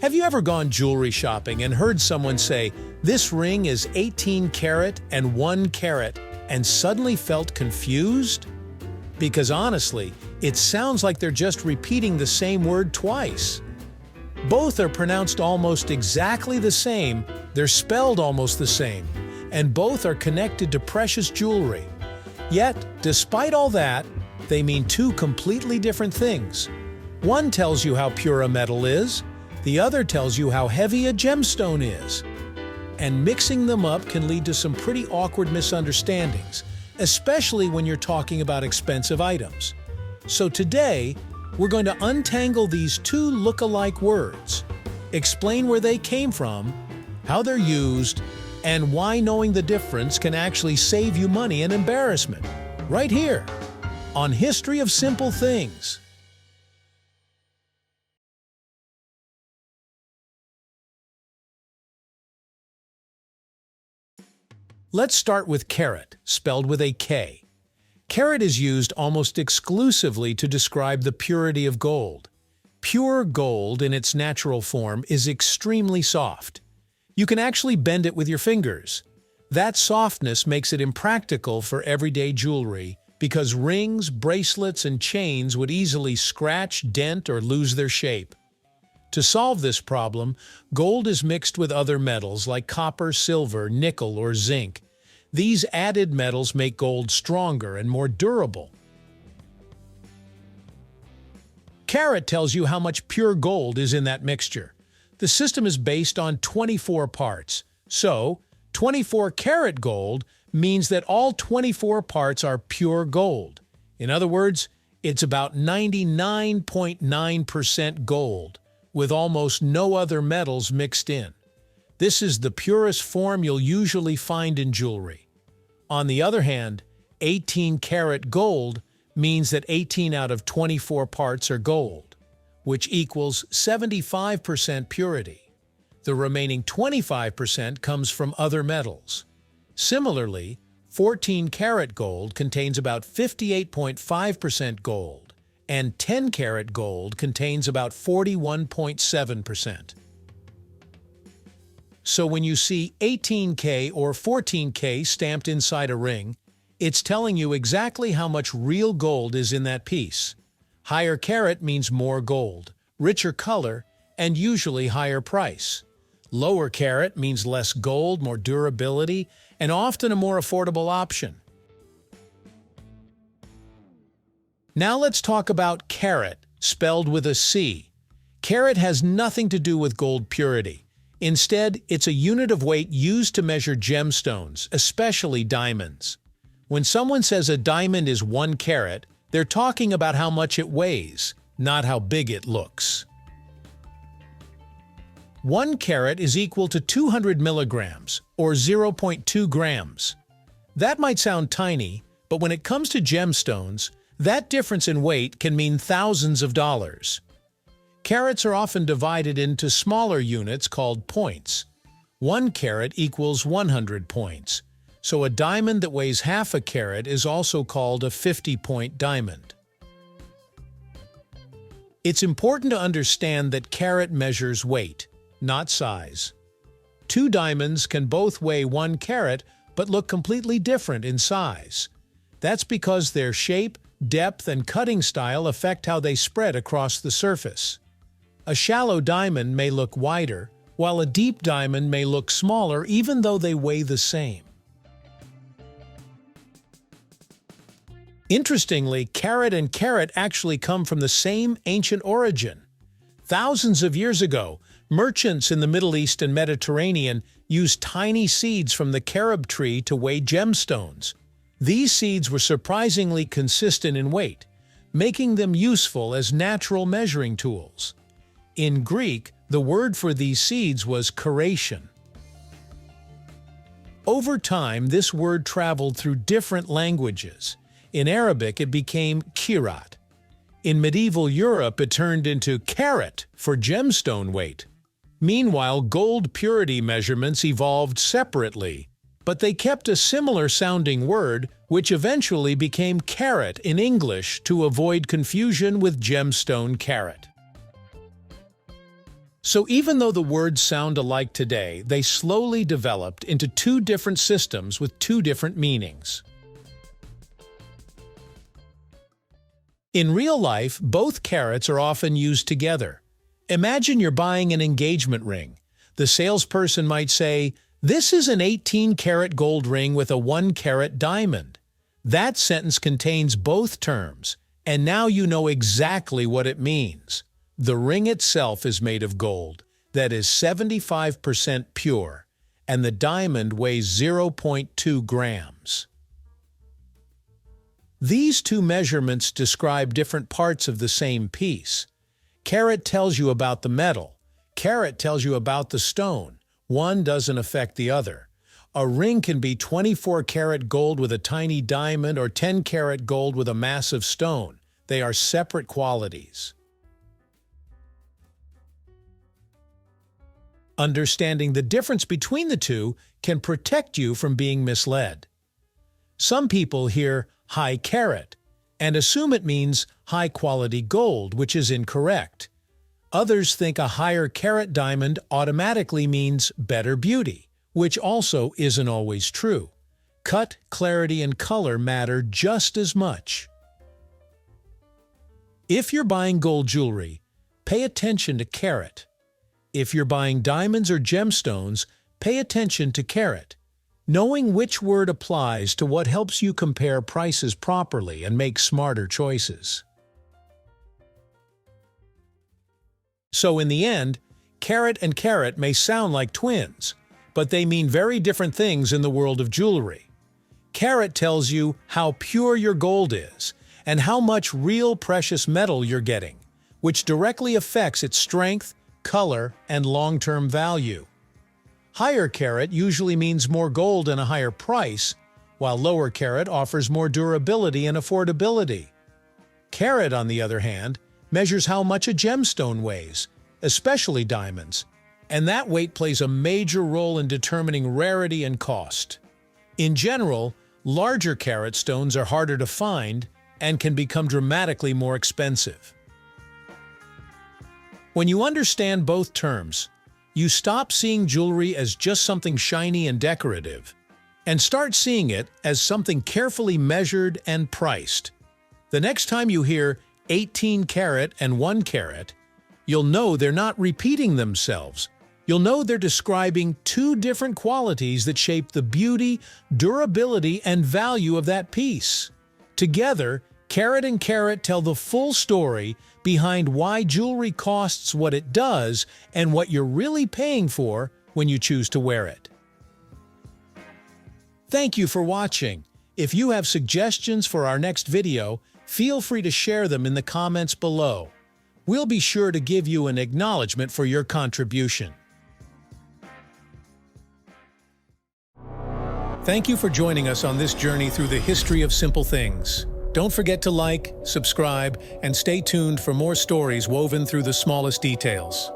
Have you ever gone jewelry shopping and heard someone say, "This ring is 18 karat and 1 carat," and suddenly felt confused? Because honestly, it sounds like they're just repeating the same word twice. Both are pronounced almost exactly the same, they're spelled almost the same, and both are connected to precious jewelry. Yet, despite all that, they mean two completely different things. One tells you how pure a metal is, the other tells you how heavy a gemstone is. And mixing them up can lead to some pretty awkward misunderstandings, especially when you're talking about expensive items. So today, we're going to untangle these two look-alike words, explain where they came from, how they're used, and why knowing the difference can actually save you money and embarrassment. Right here, on History of Simple Things. Let's start with carat, spelled with a K. Carat is used almost exclusively to describe the purity of gold. Pure gold in its natural form is extremely soft. You can actually bend it with your fingers. That softness makes it impractical for everyday jewelry because rings, bracelets, and chains would easily scratch, dent, or lose their shape. To solve this problem, gold is mixed with other metals like copper, silver, nickel, or zinc. These added metals make gold stronger and more durable. Carat tells you how much pure gold is in that mixture. The system is based on 24 parts. So, 24 karat gold means that all 24 parts are pure gold. In other words, it's about 99.9% gold, with almost no other metals mixed in. This is the purest form you'll usually find in jewelry. On the other hand, 18 karat gold means that 18 out of 24 parts are gold, which equals 75% purity. The remaining 25% comes from other metals. Similarly, 14 karat gold contains about 58.5% gold, and 10 karat gold contains about 41.7%. So when you see 18K or 14K stamped inside a ring, it's telling you exactly how much real gold is in that piece. Higher carat means more gold, richer color, and usually higher price. Lower carat means less gold, more durability, and often a more affordable option. Now let's talk about carat, spelled with a C. Carat has nothing to do with gold purity. Instead, it's a unit of weight used to measure gemstones, especially diamonds. When someone says a diamond is 1 carat, they're talking about how much it weighs, not how big it looks. 1 carat is equal to 200 milligrams, or 0.2 grams. That might sound tiny, but when it comes to gemstones, that difference in weight can mean thousands of dollars. Carats are often divided into smaller units called points. 1 carat equals 100 points, so a diamond that weighs half a carat is also called a 50-point diamond. It's important to understand that carat measures weight, not size. 2 diamonds can both weigh 1 carat but look completely different in size. That's because their shape, depth, and cutting style affect how they spread across the surface. A shallow diamond may look wider, while a deep diamond may look smaller even though they weigh the same. Interestingly, carat and carat actually come from the same ancient origin. Thousands of years ago, merchants in the Middle East and Mediterranean used tiny seeds from the carob tree to weigh gemstones. These seeds were surprisingly consistent in weight, making them useful as natural measuring tools. In Greek, the word for these seeds was karation. Over time, this word traveled through different languages. In Arabic, it became Karat. In medieval Europe, it turned into carat for gemstone weight. Meanwhile, gold purity measurements evolved separately, but they kept a similar-sounding word, which eventually became carat in English to avoid confusion with gemstone carat. So even though the words sound alike today, they slowly developed into two different systems with two different meanings. In real life, both carats are often used together. Imagine you're buying an engagement ring. The salesperson might say, "This is an 18-carat gold ring with a 1-carat diamond." That sentence contains both terms, and now you know exactly what it means. The ring itself is made of gold, that is 75% pure, and the diamond weighs 0.2 grams. These two measurements describe different parts of the same piece. Carat tells you about the metal. Carat tells you about the stone. One doesn't affect the other. A ring can be 24-carat gold with a tiny diamond or 10-carat gold with a massive stone. They are separate qualities. Understanding the difference between the two can protect you from being misled. Some people hear high carat and assume it means high-quality gold, which is incorrect. Others think a higher carat diamond automatically means better beauty, which also isn't always true. Cut, clarity, and color matter just as much. If you're buying gold jewelry, pay attention to carat. If you're buying diamonds or gemstones, pay attention to carat. Knowing which word applies to what helps you compare prices properly and make smarter choices. So in the end, carat and carat may sound like twins, but they mean very different things in the world of jewelry. Carat tells you how pure your gold is and how much real precious metal you're getting, which directly affects its strength, color, and long-term value. Higher carat usually means more gold and a higher price, while lower carat offers more durability and affordability. Carat, on the other hand, measures how much a gemstone weighs, especially diamonds, and that weight plays a major role in determining rarity and cost. In general, larger carat stones are harder to find and can become dramatically more expensive. When you understand both terms, you stop seeing jewelry as just something shiny and decorative, and start seeing it as something carefully measured and priced. The next time you hear 18 carat and 1 carat, you'll know they're not repeating themselves. You'll know they're describing two different qualities that shape the beauty, durability, and value of that piece. Together, carat and carat tell the full story behind why jewelry costs what it does and what you're really paying for when you choose to wear it. Thank you for watching. If you have suggestions for our next video, feel free to share them in the comments below. We'll be sure to give you an acknowledgement for your contribution. Thank you for joining us on this journey through the history of simple things. Don't forget to like, subscribe, and stay tuned for more stories woven through the smallest details.